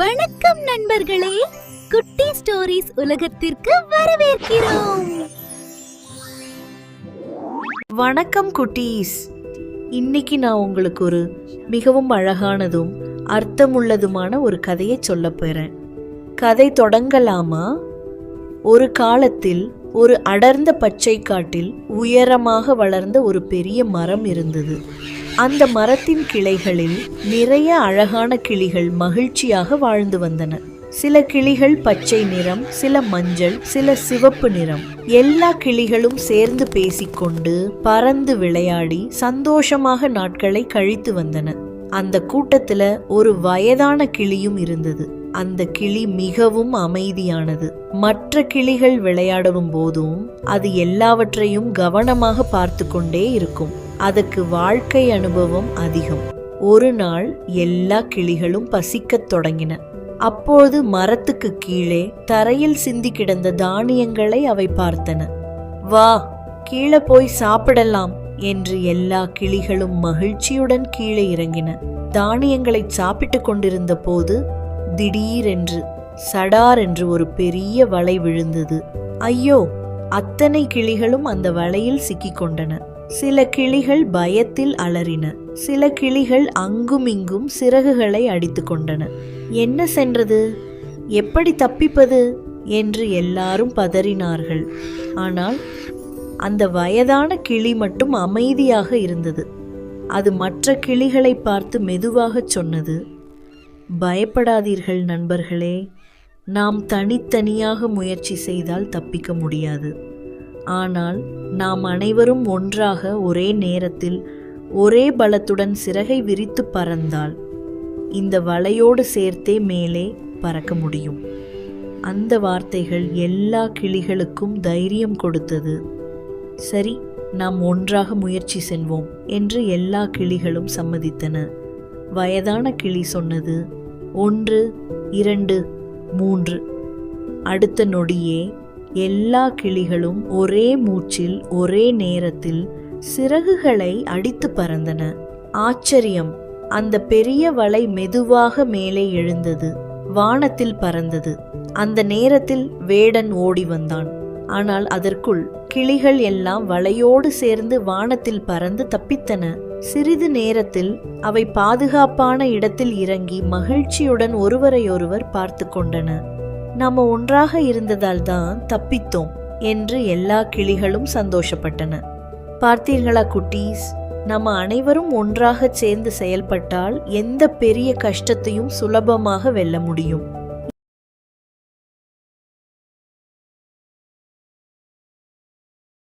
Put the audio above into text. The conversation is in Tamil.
வணக்கம் நண்பர்களே, குட்டி ஸ்டோரிஸ் உலகத்திற்கு வரவேற்கிறோம். வணக்கம் குட்டீஸ். இன்னைக்கு நான் உங்களுக்கு ஒரு மிகவும் அழகானதும் அர்த்தமுள்ளதுமான ஒரு கதையை சொல்ல போறேன். கதை தொடங்கலாமா? ஒரு காலத்தில் ஒரு அடர்ந்த பச்சை காட்டில் உயரமாக வளர்ந்த ஒரு பெரிய மரம் இருந்தது. அந்த மரத்தின் கிளைகளில் நிறைய அழகான கிளிகள் மகிழ்ச்சியாக வாழ்ந்து வந்தன. சில கிளிகள் பச்சை நிறம், சில மஞ்சள், சில சிவப்பு நிறம். எல்லா கிளிகளும் சேர்ந்து பேசிக்கொண்டு பறந்து விளையாடி சந்தோஷமாக நாட்களை கழித்து வந்தன. அந்த கூட்டத்துல ஒரு வயதான கிளியும் இருந்தது. அந்த கிளி மிகவும் அமைதியானது. மற்ற கிளிகள் விளையாடும் போதும் அது எல்லாவற்றையும் கவனமாக பார்த்து கொண்டே இருக்கும். அதுக்கு வாழ்க்கை அனுபவம் அதிகம். ஒரு நாள் எல்லா கிளிகளும் பசிக்கத் தொடங்கின. அப்போது மரத்துக்கு கீழே தரையில் சிந்தி கிடந்த தானியங்களை அவை பார்த்தன. வா, கீழே போய் சாப்பிடலாம் என்று எல்லா கிளிகளும் மகிழ்ச்சியுடன் கீழே இறங்கின. தானியங்களை சாப்பிட்டு கொண்டிருந்த போது திடீரென்று சடார் என்று ஒரு பெரிய வலை விழுந்தது. ஐயோ! அத்தனை கிளிகளும் அந்த வலையில் சிக்கிக் கொண்டன. சில கிளிகள் பயத்தில் அலறின. சில கிளிகள் அங்குமிங்கும் சிறகுகளை அடித்து கொண்டன. என்ன சென்றது? எப்படி தப்பிப்பது என்று எல்லாரும் பதறினார்கள். ஆனால் அந்த வயதான கிளி மட்டும் அமைதியாக இருந்தது. அது மற்ற கிளிகளை பார்த்து மெதுவாக சொன்னது, பயப்படாதீர்கள் நண்பர்களே, நாம் தனித்தனியாக முயற்சி செய்தால் தப்பிக்க முடியாது. ஆனால் நாம் அனைவரும் ஒன்றாக ஒரே நேரத்தில் ஒரே பலத்துடன் சிறகை விரித்து பறந்தால் இந்த வலையோடு சேர்த்தே மேலே பறக்க முடியும். அந்த வார்த்தைகள் எல்லா கிளிகளுக்கும் தைரியம் கொடுத்தது. சரி, நாம் ஒன்றாக முயற்சி செய்வோம் என்று எல்லா கிளிகளும் சம்மதித்தன. வயதான கிளி சொன்னது, 1, 2, 3. அடுத்த நொடியே எல்லா கிளிகளும் ஒரே மூச்சில் ஒரே நேரத்தில் சிறகுகளை அடித்து பறந்தன. ஆச்சரியம்! அந்த பெரிய வலை மெதுவாக மேலே எழுந்தது, வானத்தில் பறந்தது. அந்த நேரத்தில் வேடன் ஓடி வந்தான். ஆனால் அதற்குள் கிளிகள் எல்லாம் வலையோடு சேர்ந்து வானத்தில் பறந்து தப்பித்தன. சிறிது நேரத்தில் அவை பாதுகாப்பான இடத்தில் இறங்கி மகிழ்ச்சியுடன் ஒருவரையொருவர் பார்த்து கொண்டன. நாம ஒன்றாக இருந்ததால் தான் தப்பித்தோம் என்று எல்லா கிளிகளும் சந்தோஷப்பட்டன. பார்த்தீர்களா குட்டீஸ், நம்ம அனைவரும் ஒன்றாக சேர்ந்து செயல்பட்டால் எந்த பெரிய கஷ்டத்தையும் சுலபமாக வெல்ல முடியும்.